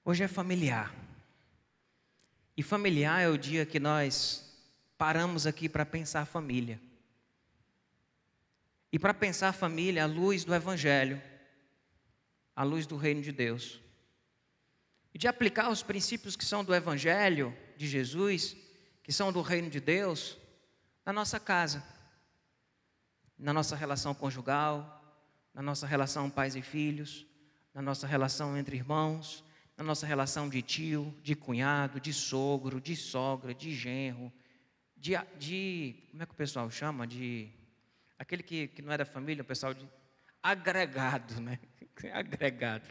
Hoje é familiar. E familiar é o dia que nós paramos aqui para pensar família. E para pensar família à luz do Evangelho, à luz do Reino de Deus. E de aplicar os princípios que são do Evangelho de Jesus, que são do Reino de Deus, na nossa casa. Na nossa relação conjugal, na nossa relação pais e filhos, na nossa relação entre irmãos, na nossa relação de tio, de cunhado, de sogro, de sogra, de genro, como é que o pessoal chama? Aquele que não é da família, o pessoal de agregado, né? Agregado.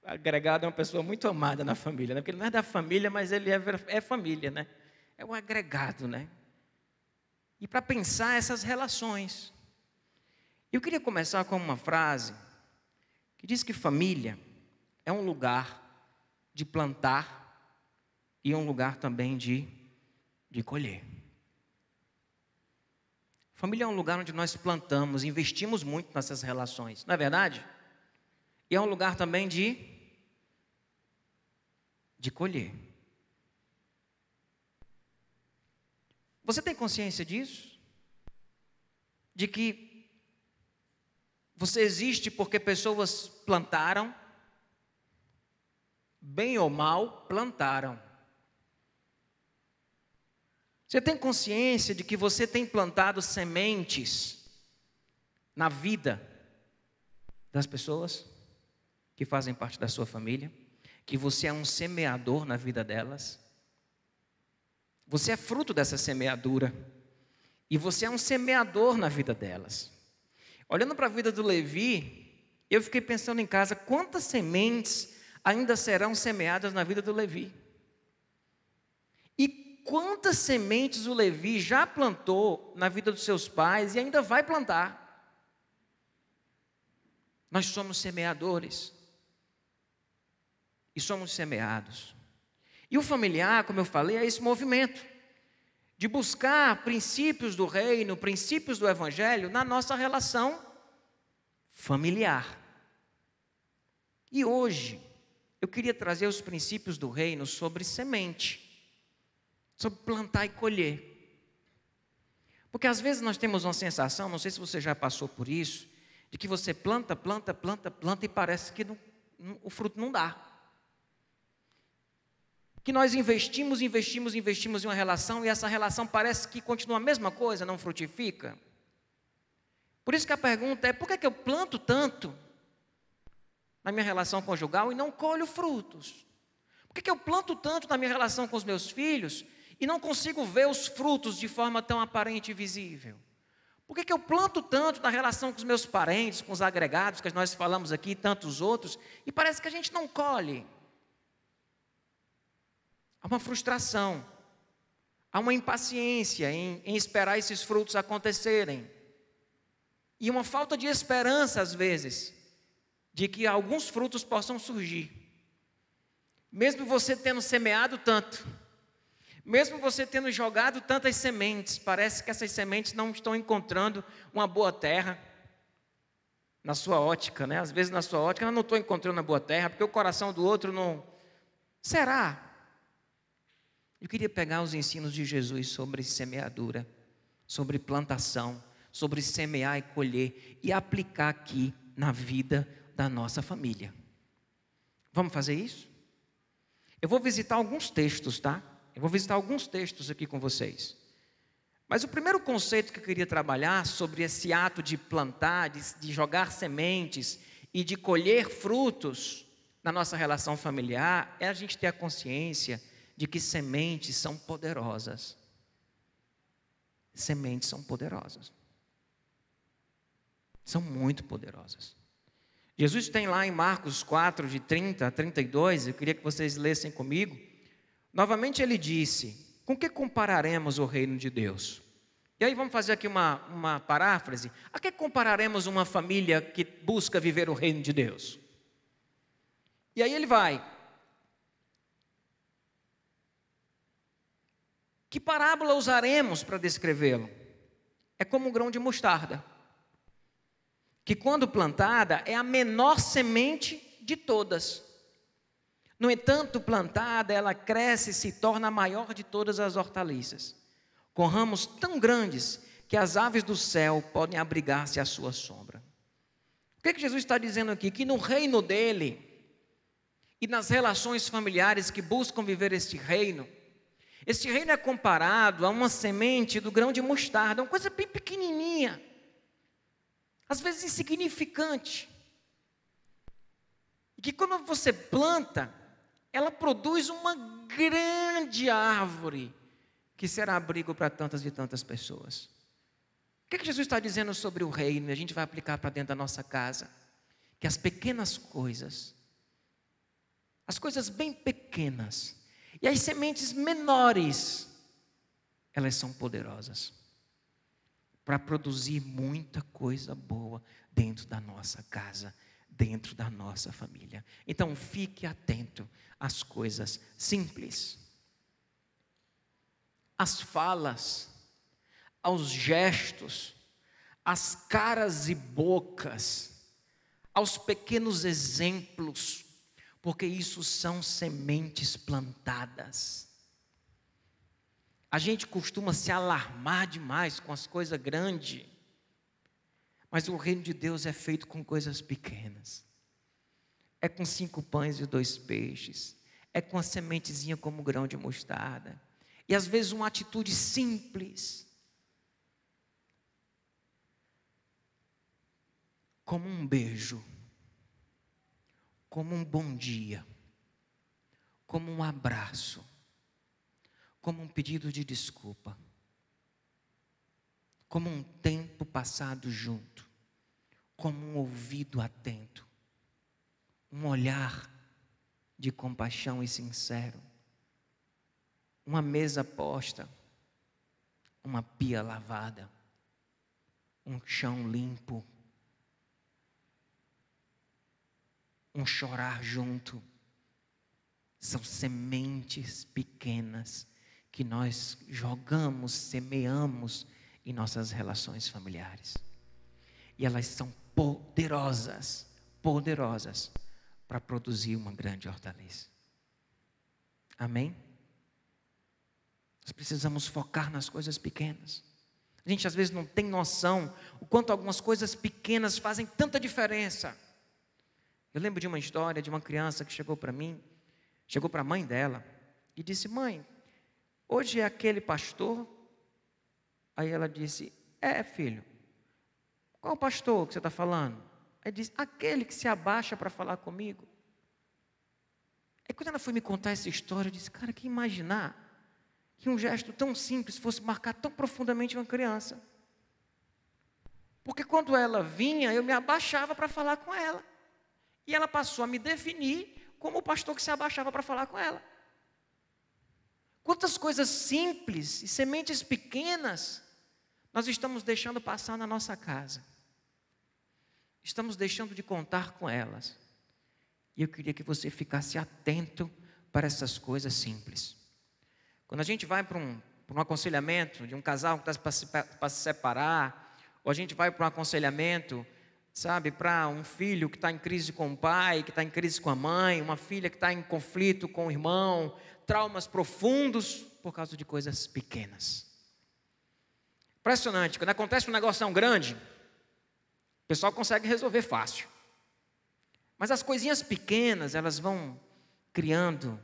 Agregado é uma pessoa muito amada na família, né? Porque ele não é da família, mas ele é família, né? É um agregado, né? E para pensar essas relações. Eu queria começar com uma frase que diz que família é um lugar de plantar e um lugar também de colher. Família é um lugar onde nós plantamos, investimos muito nessas relações, não é verdade? E é um lugar também de colher. Você tem consciência disso? De que você existe porque pessoas plantaram, bem ou mal, plantaram. Você tem consciência de que você tem plantado sementes na vida das pessoas que fazem parte da sua família? Que você é um semeador na vida delas? Você é fruto dessa semeadura. E você é um semeador na vida delas. Olhando para a vida do Levi, eu fiquei pensando em casa, quantas sementes ainda serão semeadas na vida do Levi? E quantas sementes o Levi já plantou na vida dos seus pais e ainda vai plantar? Nós somos semeadores. E somos semeados. E o familiar, como eu falei, é esse movimento de buscar princípios do reino, princípios do evangelho na nossa relação familiar. E hoje, eu queria trazer os princípios do reino sobre semente, sobre plantar e colher. Porque às vezes nós temos uma sensação, não sei se você já passou por isso, de que você planta e parece que o fruto não dá. Que nós investimos em uma relação e essa relação parece que continua a mesma coisa, não frutifica. Por isso que a pergunta é, por que eu planto tanto na minha relação conjugal e não colho frutos? Por que eu planto tanto na minha relação com os meus filhos e não consigo ver os frutos de forma tão aparente e visível? Por que eu planto tanto na relação com os meus parentes, com os agregados que nós falamos aqui e tantos outros, e parece que a gente não colhe? Há uma frustração, há uma impaciência em esperar esses frutos acontecerem. E uma falta de esperança, às vezes, de que alguns frutos possam surgir. Mesmo você tendo semeado tanto, mesmo você tendo jogado tantas sementes, parece que essas sementes não estão encontrando uma boa terra. Na sua ótica, né? Às vezes na sua ótica, eu não estou encontrando uma boa terra, porque o coração do outro não... Será? Eu queria pegar os ensinos de Jesus sobre semeadura, sobre plantação, sobre semear e colher e aplicar aqui na vida da nossa família. Vamos fazer isso? Eu vou visitar alguns textos, tá? Eu vou visitar alguns textos aqui com vocês. Mas o primeiro conceito que eu queria trabalhar sobre esse ato de plantar, de jogar sementes e de colher frutos na nossa relação familiar é a gente ter a consciência de que sementes são poderosas. Sementes são poderosas. São muito poderosas. Jesus tem lá em Marcos 4, de 30 a 32, eu queria que vocês lessem comigo. Novamente ele disse, com que compararemos o reino de Deus? E aí vamos fazer aqui uma paráfrase. A que compararemos uma família que busca viver o reino de Deus? E aí ele vai... Que parábola usaremos para descrevê-lo? É como um grão de mostarda, que quando plantada é a menor semente de todas. No entanto, plantada, ela cresce e se torna a maior de todas as hortaliças, com ramos tão grandes que as aves do céu podem abrigar-se à sua sombra. O que Jesus está dizendo aqui? Que no reino dele e nas relações familiares que buscam viver este reino é comparado a uma semente do grão de mostarda, uma coisa bem pequenininha, às vezes insignificante, e que quando você planta, ela produz uma grande árvore, que será abrigo para tantas e tantas pessoas. O que Jesus está dizendo sobre o reino? E a gente vai aplicar para dentro da nossa casa. Que as pequenas coisas, as coisas bem pequenas, e as sementes menores, elas são poderosas para produzir muita coisa boa dentro da nossa casa, dentro da nossa família. Então fique atento às coisas simples, às falas, aos gestos, às caras e bocas, aos pequenos exemplos, porque isso são sementes plantadas. A gente costuma se alarmar demais com as coisas grandes, mas o reino de Deus é feito com coisas pequenas. É com 5 pães e 2 peixes, é com a sementezinha como grão de mostarda, e às vezes uma atitude simples, como um beijo, como um bom dia, como um abraço, como um pedido de desculpa, como um tempo passado junto, como um ouvido atento, um olhar de compaixão e sincero, uma mesa posta, uma pia lavada, um chão limpo, um chorar junto. São sementes pequenas que nós jogamos, semeamos em nossas relações familiares. E elas são poderosas, poderosas para produzir uma grande hortaliça. Amém? Nós precisamos focar nas coisas pequenas. A gente às vezes não tem noção o quanto algumas coisas pequenas fazem tanta diferença. Eu lembro de uma história de uma criança que chegou para mim, chegou para a mãe dela e disse: mãe, hoje é aquele pastor? Aí ela disse: é, filho. Qual pastor que você está falando? Aí disse: aquele que se abaixa para falar comigo. Aí quando ela foi me contar essa história, eu disse: cara, que imaginar que um gesto tão simples fosse marcar tão profundamente uma criança. Porque quando ela vinha, eu me abaixava para falar com ela. E ela passou a me definir como o pastor que se abaixava para falar com ela. Quantas coisas simples e sementes pequenas nós estamos deixando passar na nossa casa. Estamos deixando de contar com elas. E eu queria que você ficasse atento para essas coisas simples. Quando a gente vai para um aconselhamento de um casal que está para se separar, ou a gente vai para um aconselhamento, sabe, para um filho que está em crise com o pai, que está em crise com a mãe, uma filha que está em conflito com o irmão, traumas profundos por causa de coisas pequenas. Impressionante, quando acontece um negócio tão grande, o pessoal consegue resolver fácil. Mas as coisinhas pequenas, elas vão criando,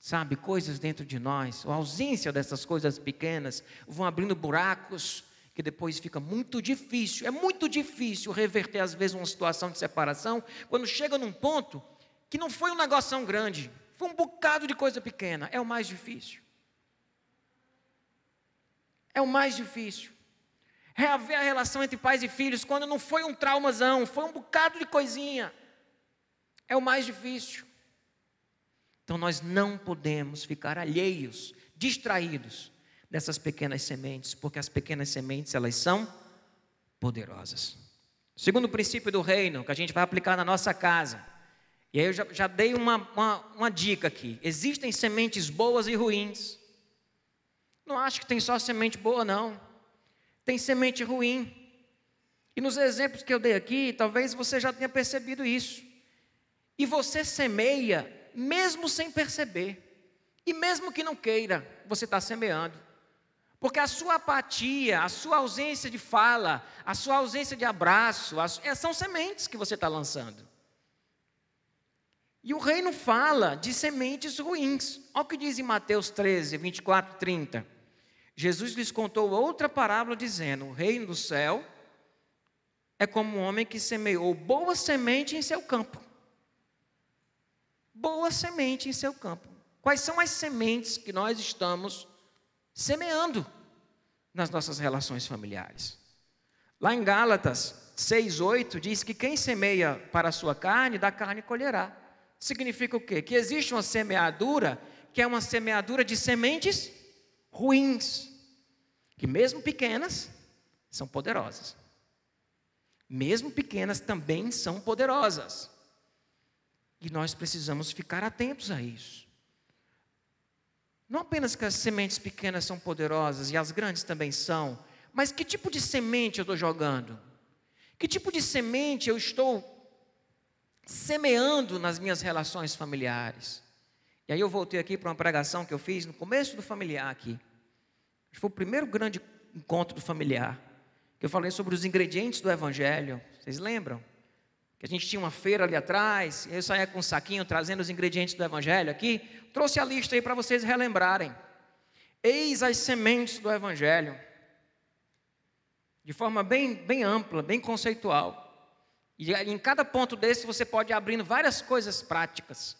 sabe, coisas dentro de nós. A ausência dessas coisas pequenas vão abrindo buracos que depois fica muito difícil. É muito difícil reverter às vezes uma situação de separação quando chega num ponto que não foi um negócio tão grande, foi um bocado de coisa pequena. É o mais difícil. É o mais difícil. Reaver a relação entre pais e filhos quando não foi um traumazão, foi um bocado de coisinha. É o mais difícil. Então nós não podemos ficar alheios, distraídos dessas pequenas sementes, porque as pequenas sementes, elas são poderosas. Segundo princípio do reino, que a gente vai aplicar na nossa casa, e aí eu já dei uma dica aqui: existem sementes boas e ruins. Não acho que tem só semente boa, não. Tem semente ruim. E nos exemplos que eu dei aqui, talvez você já tenha percebido isso. E você semeia mesmo sem perceber. E mesmo que não queira, você está semeando. Porque a sua apatia, a sua ausência de fala, a sua ausência de abraço, são sementes que você está lançando. E o reino fala de sementes ruins. Olha o que diz em Mateus 13, 24, 30. Jesus lhes contou outra parábola dizendo: o reino do céu é como um homem que semeou boa semente em seu campo. Boa semente em seu campo. Quais são as sementes que nós estamos semeando nas nossas relações familiares? Lá em Gálatas 6:8 diz que quem semeia para a sua carne, da carne colherá. Significa o quê? Que existe uma semeadura, que é uma semeadura de sementes ruins, que mesmo pequenas, são poderosas. Mesmo pequenas também são poderosas. E nós precisamos ficar atentos a isso. Não apenas que as sementes pequenas são poderosas e as grandes também são, mas que tipo de semente eu estou jogando? Que tipo de semente eu estou semeando nas minhas relações familiares? E aí eu voltei aqui para uma pregação que eu fiz no começo do familiar aqui. Foi o primeiro grande encontro do familiar, que eu falei sobre os ingredientes do Evangelho. Vocês lembram? Que a gente tinha uma feira ali atrás, e eu saía com um saquinho trazendo os ingredientes do Evangelho aqui. Trouxe a lista aí para vocês relembrarem. Eis as sementes do Evangelho. De forma bem ampla, bem conceitual. E em cada ponto desse você pode ir abrindo várias coisas práticas.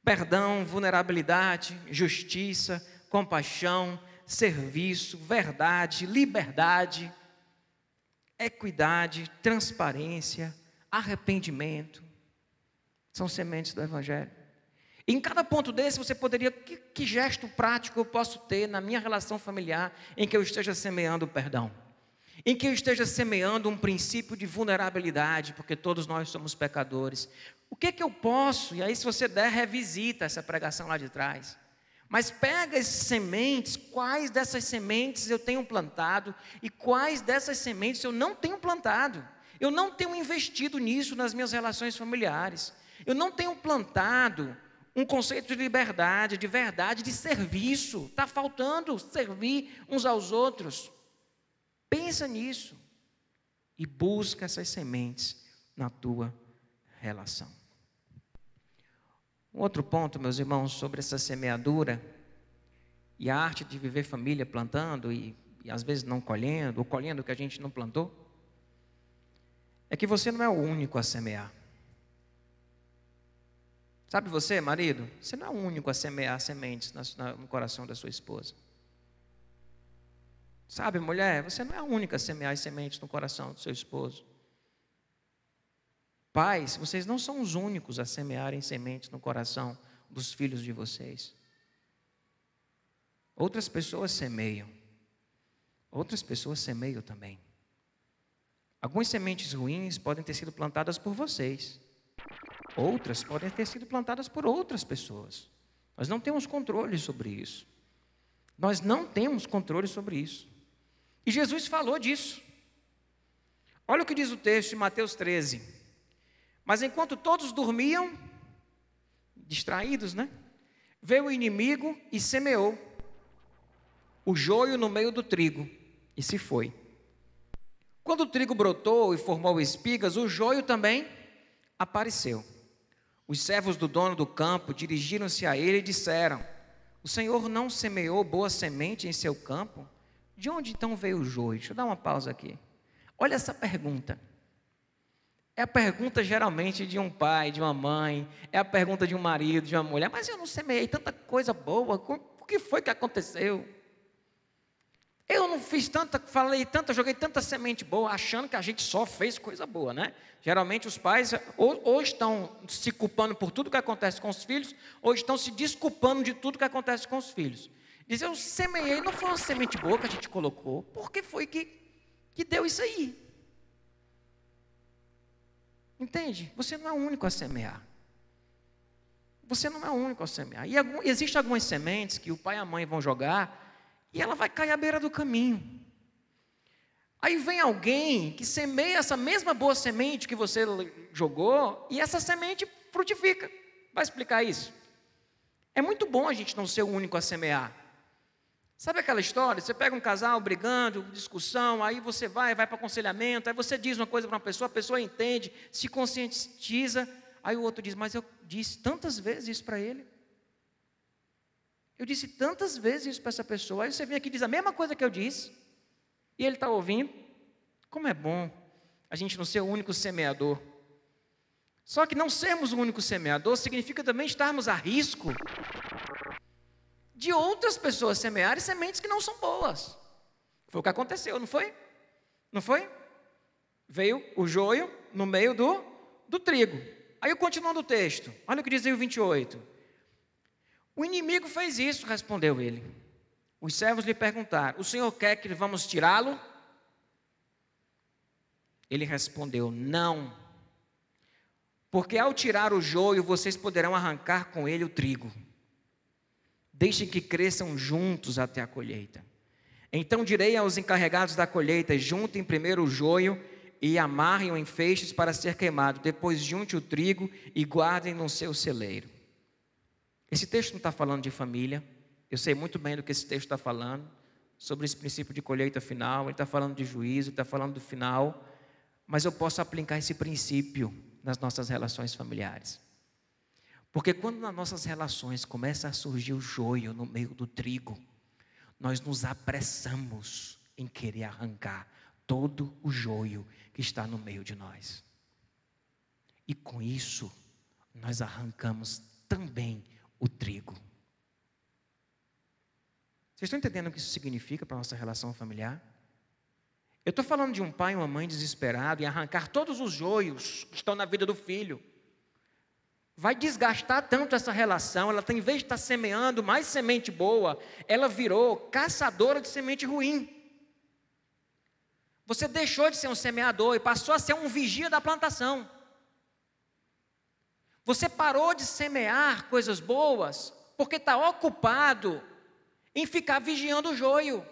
Perdão, vulnerabilidade, justiça, compaixão, serviço, verdade, liberdade, equidade, transparência, arrependimento. São sementes do Evangelho. Em cada ponto desse você poderia, que gesto prático eu posso ter na minha relação familiar em que eu esteja semeando o perdão? Em que eu esteja semeando um princípio de vulnerabilidade, porque todos nós somos pecadores. O que eu posso? E aí, se você der, revisita essa pregação lá de trás. Mas pega essas sementes, quais dessas sementes eu tenho plantado e quais dessas sementes eu não tenho plantado. Eu não tenho investido nisso nas minhas relações familiares. Eu não tenho plantado um conceito de liberdade, de verdade, de serviço. Está faltando servir uns aos outros. Pensa nisso e busca essas sementes na tua relação. Um outro ponto, meus irmãos, sobre essa semeadura e a arte de viver família plantando e às vezes não colhendo, ou colhendo o que a gente não plantou, é que você não é o único a semear. Sabe você, marido? Você não é o único a semear sementes no coração da sua esposa. Sabe, mulher, você não é a única a semear as sementes no coração do seu esposo. Pais, vocês não são os únicos a semearem sementes no coração dos filhos de vocês. Outras pessoas semeiam. Outras pessoas semeiam também. Algumas sementes ruins podem ter sido plantadas por vocês. Outras podem ter sido plantadas por outras pessoas. Nós não temos controle sobre isso. Nós não temos controle sobre isso. E Jesus falou disso. Olha o que diz o texto de Mateus 13. Mas enquanto todos dormiam, distraídos, né? Veio o inimigo e semeou o joio no meio do trigo e se foi. Quando o trigo brotou e formou espigas, o joio também apareceu. Os servos do dono do campo dirigiram-se a ele e disseram: o Senhor não semeou boa semente em seu campo? De onde então veio o joio? Deixa eu dar uma pausa aqui. Olha essa pergunta. É a pergunta geralmente de um pai, de uma mãe, é a pergunta de um marido, de uma mulher. Mas eu não semeei tanta coisa boa, o que foi que aconteceu? Eu não fiz tanta, falei tanta, joguei tanta semente boa, achando que a gente só fez coisa boa, né? Geralmente os pais ou estão se culpando por tudo que acontece com os filhos, ou estão se desculpando de tudo que acontece com os filhos. Diz, eu semeei, não foi uma semente boa que a gente colocou, por que foi que deu isso aí? Entende? Você não é o único a semear. Você não é o único a semear. E existem algumas sementes que o pai e a mãe vão jogar e ela vai cair à beira do caminho. Aí vem alguém que semeia essa mesma boa semente que você jogou e essa semente frutifica. Vai explicar isso? É muito bom a gente não ser o único a semear. Sabe aquela história? Você pega um casal brigando, discussão, aí você vai para aconselhamento, aí você diz uma coisa para uma pessoa, a pessoa entende, se conscientiza, aí o outro diz, mas eu disse tantas vezes isso para ele. Eu disse tantas vezes isso para essa pessoa, aí você vem aqui e diz a mesma coisa que eu disse, e ele está ouvindo. Como é bom a gente não ser o único semeador. Só que não sermos o único semeador significa também estarmos a risco de outras pessoas semearem sementes que não são boas. Foi o que aconteceu, não foi? Não foi? Veio o joio no meio do trigo. Aí continuando o texto, olha o que diz aí o 28. O inimigo fez isso, respondeu ele. Os servos lhe perguntaram, o senhor quer que vamos tirá-lo? Ele respondeu, não. Porque ao tirar o joio, vocês poderão arrancar com ele o trigo. Deixem que cresçam juntos até a colheita. Então direi aos encarregados da colheita, juntem primeiro o joio e amarrem-o em feixes para ser queimado. Depois junte o trigo e guardem no seu celeiro. Esse texto não está falando de família. Eu sei muito bem do que esse texto está falando. Sobre esse princípio de colheita final. Ele está falando de juízo, ele está falando do final. Mas eu posso aplicar esse princípio nas nossas relações familiares. Porque quando nas nossas relações começa a surgir o joio no meio do trigo, nós nos apressamos em querer arrancar todo o joio que está no meio de nós. E com isso, nós arrancamos também o trigo. Vocês estão entendendo o que isso significa para a nossa relação familiar? Eu estou falando de um pai e uma mãe desesperado em arrancar todos os joios que estão na vida do filho. Vai desgastar tanto essa relação, ela tem, em vez de estar semeando mais semente boa, ela virou caçadora de semente ruim. Você deixou de ser um semeador e passou a ser um vigia da plantação. Você parou de semear coisas boas, porque está ocupado em ficar vigiando o joio.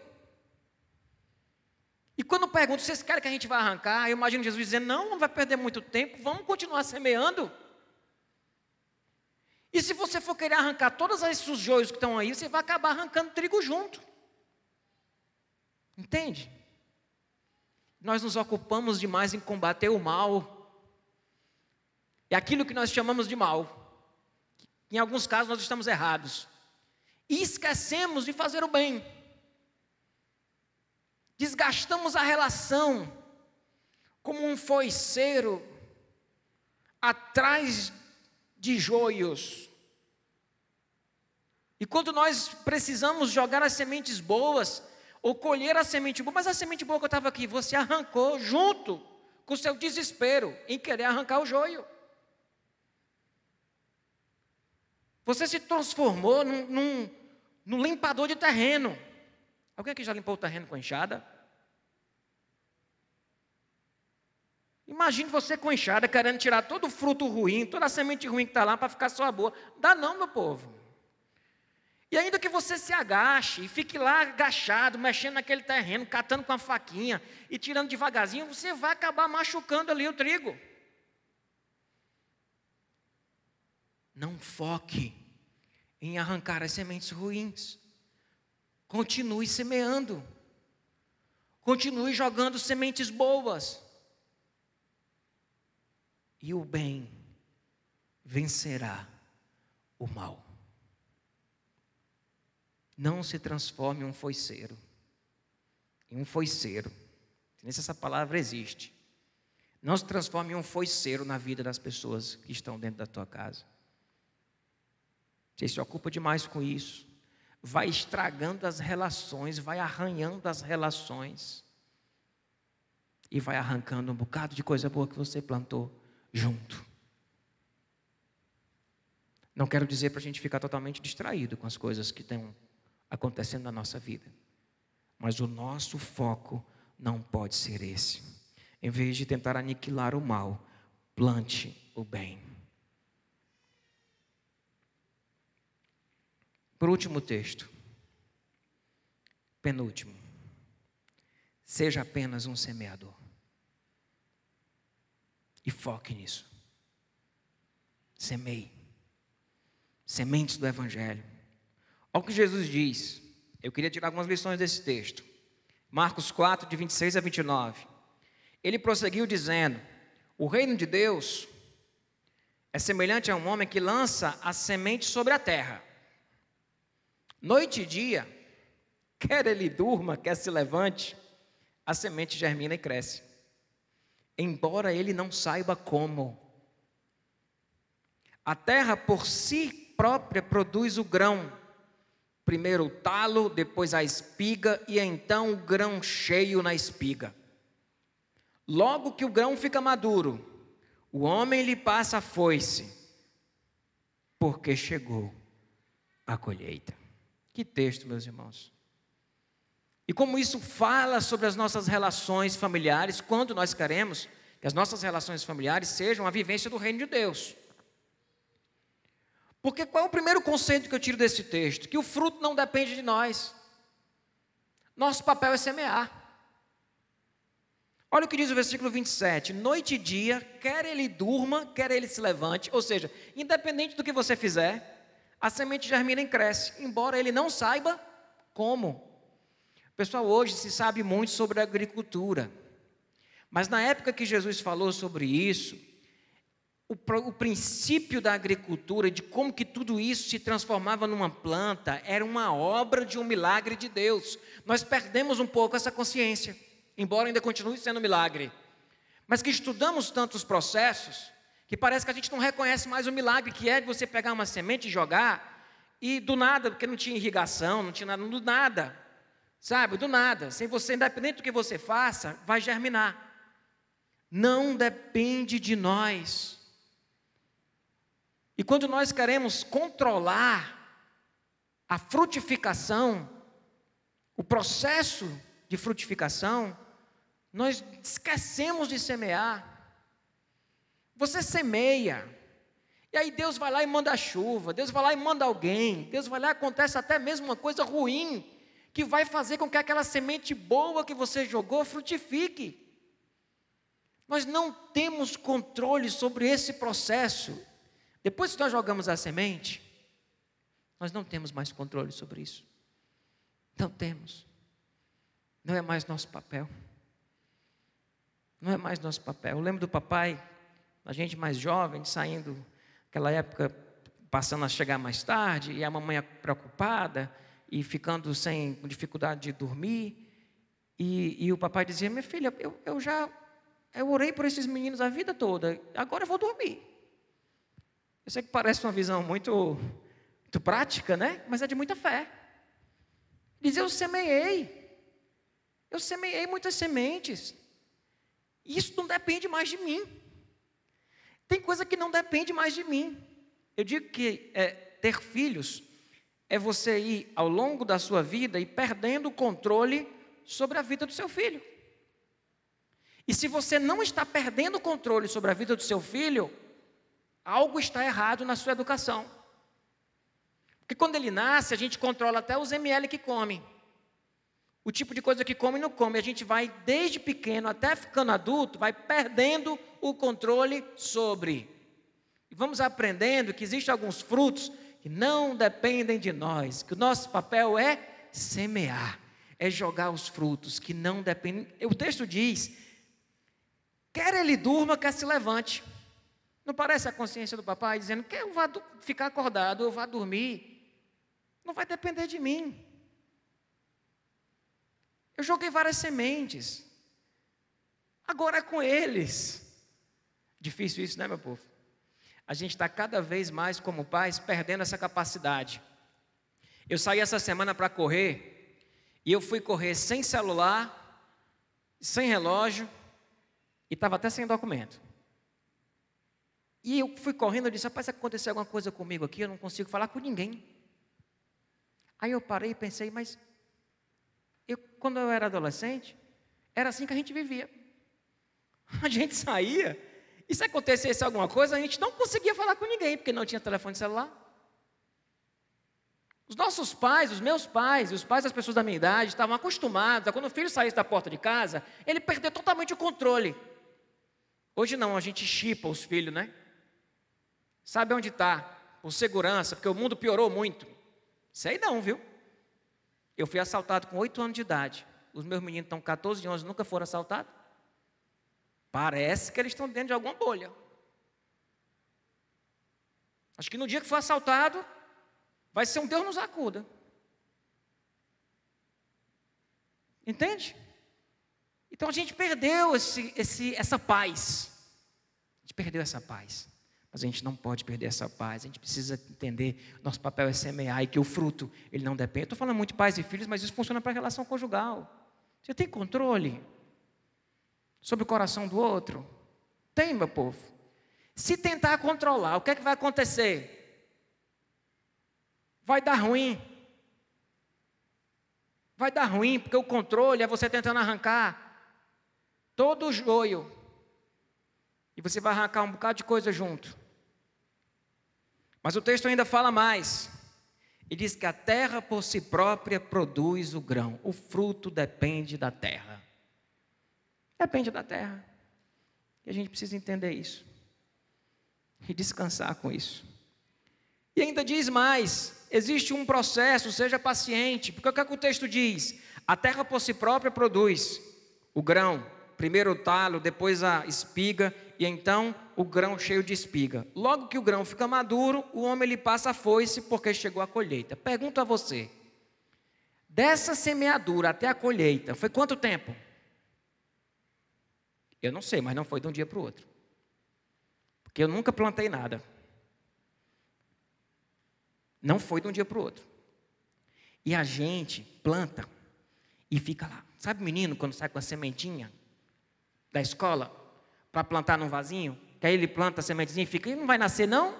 E quando pergunto, vocês querem que a gente vá arrancar? Eu imagino Jesus dizendo, não vai perder muito tempo, vamos continuar semeando. E se você for querer arrancar todos esses joios que estão aí, você vai acabar arrancando trigo junto. Entende? Nós nos ocupamos demais em combater o mal. É aquilo que nós chamamos de mal. Em alguns casos nós estamos errados. E esquecemos de fazer o bem. Desgastamos a relação como um foiceiro atrás de joios. E quando nós precisamos jogar as sementes boas, ou colher a semente boa, mas a semente boa que eu estava aqui, você arrancou junto com o seu desespero em querer arrancar o joio. Você se transformou num limpador de terreno. Alguém aqui já limpou o terreno com enxada? Imagine você com enxada querendo tirar todo o fruto ruim, toda a semente ruim que está lá para ficar só boa. Dá não, meu povo. E ainda que você se agache e fique lá agachado, mexendo naquele terreno, catando com a faquinha e tirando devagarzinho, você vai acabar machucando ali o trigo. Não foque em arrancar as sementes ruins. Continue semeando. Continue jogando sementes boas. E o bem vencerá o mal. Não se transforme em um foiceiro. Em um foiceiro. Nem se essa palavra existe. Não se transforme em um foiceiro na vida das pessoas que estão dentro da tua casa. Você se ocupa demais com isso. Vai estragando as relações, vai arranhando as relações. E vai arrancando um bocado de coisa boa que você plantou junto. Não quero dizer para a gente ficar totalmente distraído com as coisas que estão acontecendo na nossa vida. Mas o nosso foco não pode ser esse. Em vez de tentar aniquilar o mal, plante o bem. Por último texto. Penúltimo. Seja apenas um semeador. E foque nisso. Semeie. sementes do Evangelho. Olha o que Jesus diz. Eu queria tirar algumas lições desse texto. Marcos 4, de 26 a 29. Ele prosseguiu dizendo: o reino de Deus é semelhante a um homem que lança a semente sobre a terra. Noite e dia, quer ele durma, quer se levante, a semente germina e cresce, embora ele não saiba como. A terra por si própria produz o grão, primeiro o talo, depois a espiga e então o grão cheio na espiga. Logo que o grão fica maduro, o homem lhe passa a foice, porque chegou a colheita. Que texto, meus irmãos. E como isso fala sobre as nossas relações familiares, quando nós queremos que as nossas relações familiares sejam a vivência do reino de Deus. Porque qual é o primeiro conceito que eu tiro desse texto? Que o fruto não depende de nós. Nosso papel é semear. Olha o que diz o versículo 27. Noite e dia, quer ele durma, quer ele se levante. Ou seja, independente do que você fizer, a semente germina e cresce, embora ele não saiba como. Pessoal, hoje se sabe muito sobre a agricultura. Mas na época que Jesus falou sobre isso, o princípio da agricultura, de como que tudo isso se transformava numa planta, era uma obra de um milagre de Deus. Nós perdemos um pouco essa consciência, embora ainda continue sendo um milagre. Mas que estudamos tantos processos, que parece que a gente não reconhece mais o milagre que é de você pegar uma semente e jogar, e do nada, porque não tinha irrigação, não tinha nada, do nada, sabe, do nada, sem você, independente do que você faça, vai germinar. Não depende de nós. E quando nós queremos controlar a frutificação, o processo de frutificação, nós esquecemos de semear. Você semeia, e aí Deus vai lá e manda a chuva, Deus vai lá e manda alguém, Deus vai lá e acontece até mesmo uma coisa ruim, que vai fazer com que aquela semente boa que você jogou frutifique. Nós não temos controle sobre esse processo. Depois que nós jogamos a semente, nós não temos mais controle sobre isso. Não temos. Não é mais nosso papel. Não é mais nosso papel. Eu lembro do papai, a gente mais jovem, saindo, naquela época, passando a chegar mais tarde, e a mamãe preocupada, e ficando com dificuldade de dormir. E o papai dizia: minha filha, eu orei por esses meninos a vida toda, agora eu vou dormir. Eu sei que parece uma visão muito prática, né? Mas é de muita fé. Diz: eu semeei muitas sementes. Isso não depende mais de mim. Tem coisa que não depende mais de mim. Eu digo que ter filhos é você ir ao longo da sua vida e perdendo o controle sobre a vida do seu filho. E se você não está perdendo o controle sobre a vida do seu filho, algo está errado na sua educação. Porque quando ele nasce, a gente controla até os ml que come. O tipo de coisa que come e não come. A gente vai, desde pequeno até ficando adulto, vai perdendo o controle sobre. E vamos aprendendo que existem alguns frutos que não dependem de nós. Que o nosso papel é semear. É jogar os frutos que não dependem. O texto diz: quer ele durma, quer se levante. Não parece a consciência do papai dizendo: quer eu vá ficar acordado, eu vá dormir. Não vai depender de mim. Eu joguei várias sementes. Agora é com eles. Difícil isso, né, meu povo? A gente está cada vez mais, como pais, perdendo essa capacidade. Eu saí essa semana para correr, e eu fui correr sem celular, sem relógio, e estava até sem documento. E eu fui correndo, eu disse: rapaz, se acontecer alguma coisa comigo aqui, eu não consigo falar com ninguém. Aí eu parei e pensei: mas quando eu era adolescente, era assim que a gente vivia. A gente saía, e se acontecesse alguma coisa, a gente não conseguia falar com ninguém, porque não tinha telefone celular. Os nossos pais, os meus pais, e os pais das pessoas da minha idade, estavam acostumados a, quando o filho saísse da porta de casa, ele perder totalmente o controle. Hoje não, a gente chipa os filhos, né? Sabe onde está, por segurança, porque o mundo piorou muito. Sei não, viu? Eu fui assaltado com 8 anos de idade. Os meus meninos estão com 14 anos, nunca foram assaltados. Parece que eles estão dentro de alguma bolha. Acho que no dia que for assaltado, vai ser um Deus nos acuda. Entende? Então a gente perdeu essa paz. A gente perdeu essa paz. Mas a gente não pode perder essa paz. A gente precisa entender, nosso papel é semear e que o fruto, ele não depende. Estou falando muito de pais e filhos, mas isso funciona para a relação conjugal. Você tem controle sobre o coração do outro? Tem, meu povo. Se tentar controlar, o que é que vai acontecer? Vai dar ruim. Vai dar ruim, porque o controle é você tentando arrancar todo o joio. E você vai arrancar um bocado de coisa junto. Mas o texto ainda fala mais. E diz que a terra por si própria produz o grão. O fruto depende da terra. Depende da terra. E a gente precisa entender isso. E descansar com isso. E ainda diz mais, existe um processo, seja paciente. Porque o que é que o texto diz? A terra por si própria produz o grão. Primeiro o talo, depois a espiga, e então o grão cheio de espiga. Logo que o grão fica maduro, o homem lhe passa a foice, porque chegou a colheita. Pergunto a você, dessa semeadura até a colheita, foi quanto tempo? Eu não sei, mas não foi de um dia para o outro. Porque eu nunca plantei nada. Não foi de um dia para o outro. E a gente planta e fica lá. Sabe o menino quando sai com a sementinha da escola para plantar num vasinho? Que aí ele planta a sementezinha e fica, e não vai nascer não?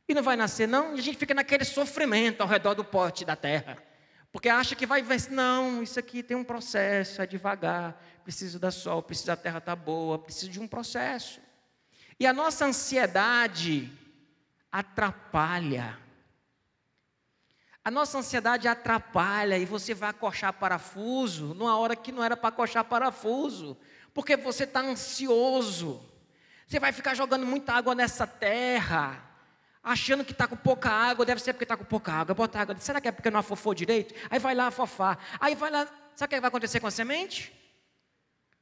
E não vai nascer não? E a gente fica naquele sofrimento ao redor do pote da terra. Porque acha que vai vencer. Não, isso aqui tem um processo, é devagar. Precisa da sol, precisa da terra estar boa, precisa de um processo. E a nossa ansiedade atrapalha. A nossa ansiedade atrapalha e você vai acochar parafuso numa hora que não era para acochar parafuso, porque você está ansioso. Você vai ficar jogando muita água nessa terra, achando que está com pouca água, deve ser porque está com pouca água. Bota água, será que é porque não afofou direito? Aí vai lá afofar, aí vai lá, sabe o que vai acontecer com a semente?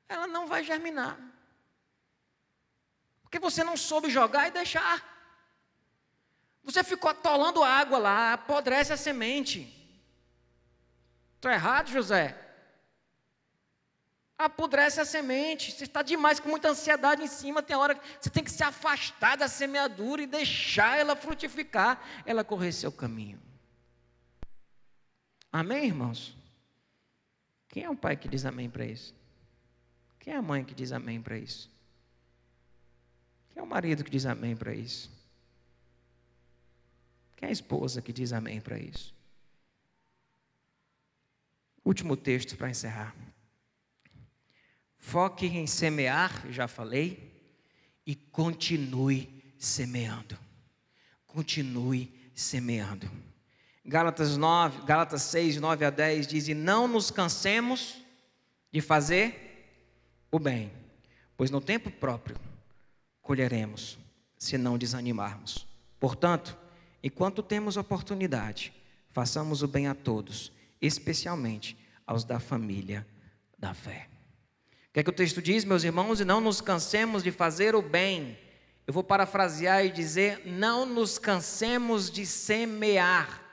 Ela não vai germinar, porque você não soube jogar e deixar. Você ficou atolando água lá, apodrece a semente. Estou errado, José? Apodrece a semente. Você está demais com muita ansiedade em cima. Tem hora que você tem que se afastar da semeadura e deixar ela frutificar, ela correr seu caminho. Amém, irmãos? Quem é o pai que diz amém para isso? Quem é a mãe que diz amém para isso? Quem é o marido que diz amém para isso? Quem é a esposa que diz amém para isso? Último texto para encerrar. Foque em semear, já falei, e continue semeando. Continue semeando. Gálatas 6, 9 a 10 diz: e não nos cansemos de fazer o bem, pois no tempo próprio colheremos, se não desanimarmos. Portanto, enquanto temos oportunidade, façamos o bem a todos, especialmente aos da família da fé. O que é que o texto diz, meus irmãos? E não nos cansemos de fazer o bem. Eu vou parafrasear e dizer: não nos cansemos de semear.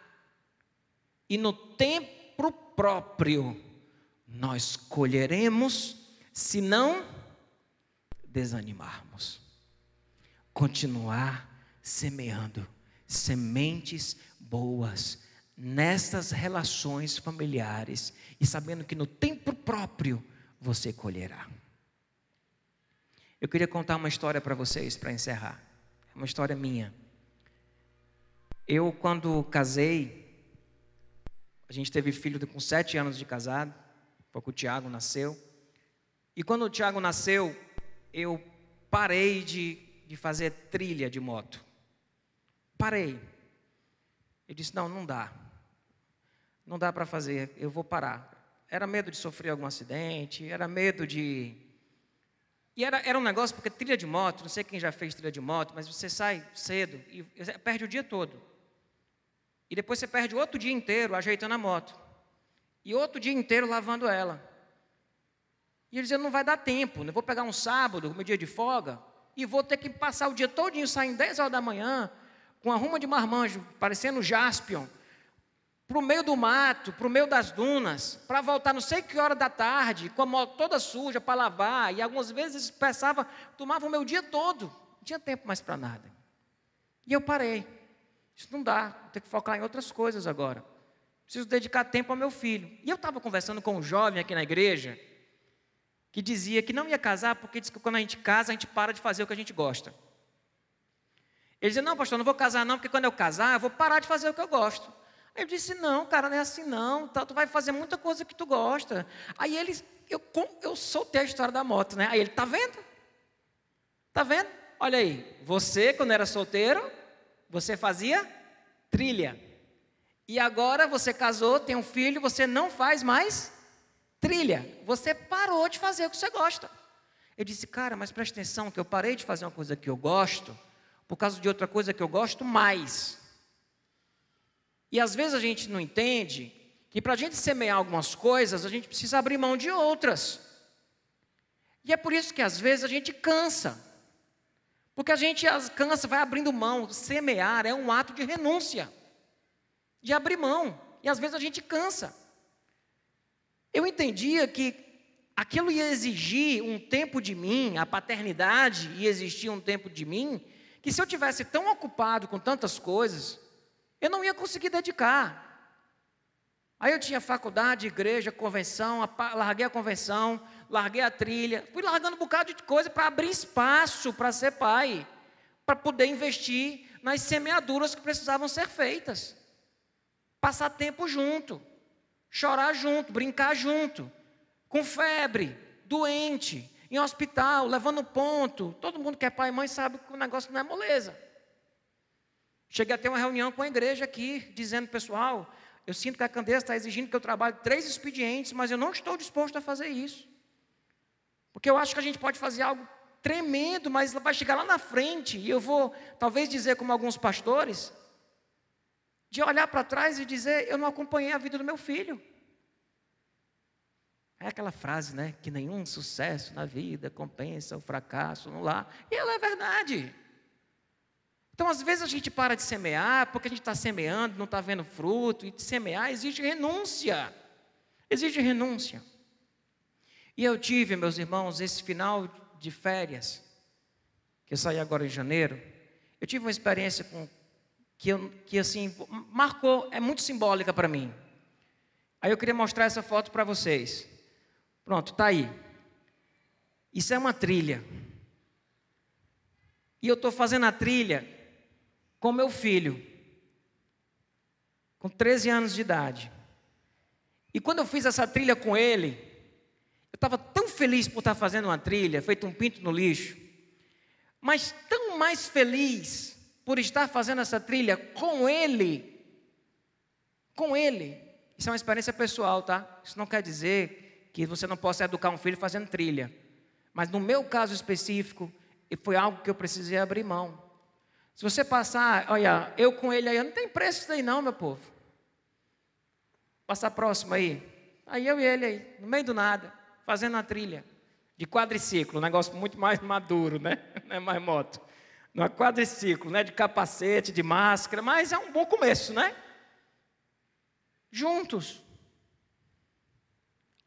E no tempo próprio, nós colheremos, se não desanimarmos. Continuar semeando sementes boas nestas relações familiares e sabendo que no tempo próprio você colherá. Eu queria contar uma história para vocês para encerrar. É uma história minha. Eu, quando casei, a gente teve filho com 7 anos de casado, foi quando o Tiago nasceu. E quando o Tiago nasceu, eu parei de fazer trilha de moto. Parei. Eu disse: não dá. Não dá para fazer, eu vou parar. Era medo de sofrer algum acidente, era medo de E era um negócio, porque trilha de moto, não sei quem já fez trilha de moto, mas você sai cedo e perde o dia todo. E depois você perde o outro dia inteiro ajeitando a moto. E outro dia inteiro lavando ela. E ele dizia, não vai dar tempo, eu vou pegar um sábado, meu dia de folga, e vou ter que passar o dia todinho, saindo 10 horas da manhã, com uma ruma de marmanjo, parecendo Jaspion, para o meio do mato, para o meio das dunas, para voltar não sei que hora da tarde, com a moto toda suja para lavar, e algumas vezes pensava, tomava o meu dia todo, não tinha tempo mais para nada. E eu parei, isso não dá, vou ter que focar em outras coisas agora, preciso dedicar tempo ao meu filho. E eu estava conversando com um jovem aqui na igreja, que dizia que não ia casar, porque diz que quando a gente casa, a gente para de fazer o que a gente gosta. Ele dizia, não, pastor, não vou casar não, porque quando eu casar, eu vou parar de fazer o que eu gosto. Aí eu disse, não, cara, não é assim não, tu vai fazer muita coisa que tu gosta. Aí eu soltei a história da moto, né? Aí ele, tá vendo? Tá vendo? Olha aí, você, quando era solteiro, você fazia trilha. E agora você casou, tem um filho, você não faz mais trilha. Você parou de fazer o que você gosta. Eu disse, cara, mas presta atenção, que eu parei de fazer uma coisa que eu gosto, por causa de outra coisa que eu gosto mais. E às vezes a gente não entende que para a gente semear algumas coisas, a gente precisa abrir mão de outras. E é por isso que às vezes a gente cansa. Porque a gente cansa, vai abrindo mão. Semear é um ato de renúncia, de abrir mão. E às vezes a gente cansa. Eu entendia que aquilo ia exigir um tempo de mim, a paternidade ia exigir um tempo de mim, que se eu tivesse tão ocupado com tantas coisas, eu não ia conseguir dedicar. Aí eu tinha faculdade, igreja, convenção, larguei a convenção, larguei a trilha, fui largando um bocado de coisa para abrir espaço para ser pai, para poder investir nas semeaduras que precisavam ser feitas, passar tempo junto, chorar junto, brincar junto, com febre, doente, em hospital, levando ponto. Todo mundo que é pai e mãe sabe que o negócio não é moleza. Cheguei a ter uma reunião com a igreja aqui, dizendo, pessoal, eu sinto que a Candeias está exigindo que eu trabalhe 3 expedientes, mas eu não estou disposto a fazer isso. Porque eu acho que a gente pode fazer algo tremendo, mas vai chegar lá na frente, e eu vou, talvez, dizer como alguns pastores, de olhar para trás e dizer, eu não acompanhei a vida do meu filho. É aquela frase, né, que nenhum sucesso na vida compensa o fracasso no lar. E ela é verdade. Então, às vezes a gente para de semear, porque a gente está semeando, não está vendo fruto, e de semear exige renúncia. Exige renúncia. E eu tive, meus irmãos, esse final de férias, que eu saí agora em janeiro, eu tive uma experiência que assim, marcou, é muito simbólica para mim. Aí eu queria mostrar essa foto para vocês. Pronto, está aí. Isso é uma trilha. E eu estou fazendo a trilha com meu filho, com 13 anos de idade. E quando eu fiz essa trilha com ele, eu estava tão feliz por estar fazendo uma trilha, feito um pinto no lixo, mas tão mais feliz por estar fazendo essa trilha com ele. Com ele. Isso é uma experiência pessoal, tá? Isso não quer dizer que você não possa educar um filho fazendo trilha. Mas no meu caso específico, foi algo que eu precisei abrir mão. Se você passar, olha, eu com ele aí, não tem preço isso aí não, meu povo. Passar próximo aí. Aí eu e ele aí, no meio do nada, fazendo uma trilha de quadriciclo, um negócio muito mais maduro, né? Não é mais moto. Não é quadriciclo, né? De capacete, de máscara, mas é um bom começo, né? Juntos.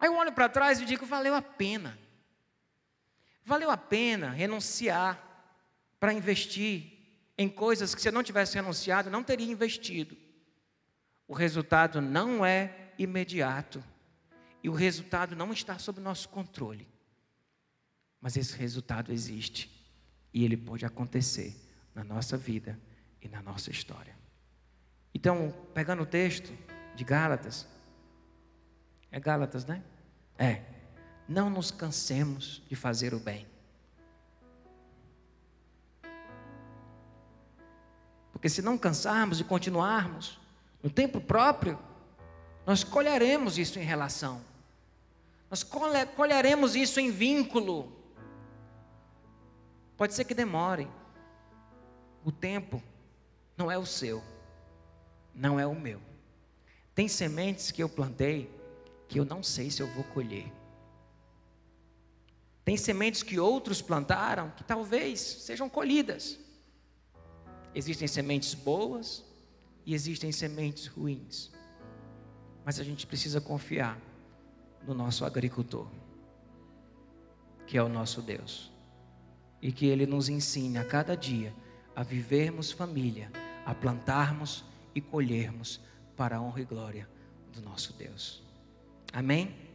Aí eu olho para trás e digo, valeu a pena. Valeu a pena renunciar para investir em coisas que se eu não tivesse renunciado, não teria investido. O resultado não é imediato. E o resultado não está sob nosso controle. Mas esse resultado existe. E ele pode acontecer na nossa vida e na nossa história. Então, pegando o texto de Gálatas. É Gálatas, né? É. Não nos cansemos de fazer o bem. Porque se não cansarmos de continuarmos no tempo próprio, nós colheremos isso em relação. Nós colheremos isso em vínculo. Pode ser que demore. O tempo não é o seu, não é o meu. Tem sementes que eu plantei que eu não sei se eu vou colher. Tem sementes que outros plantaram que talvez sejam colhidas. Existem sementes boas e existem sementes ruins. Mas a gente precisa confiar no nosso agricultor, que é o nosso Deus. E que Ele nos ensine a cada dia a vivermos família, a plantarmos e colhermos para a honra e glória do nosso Deus. Amém?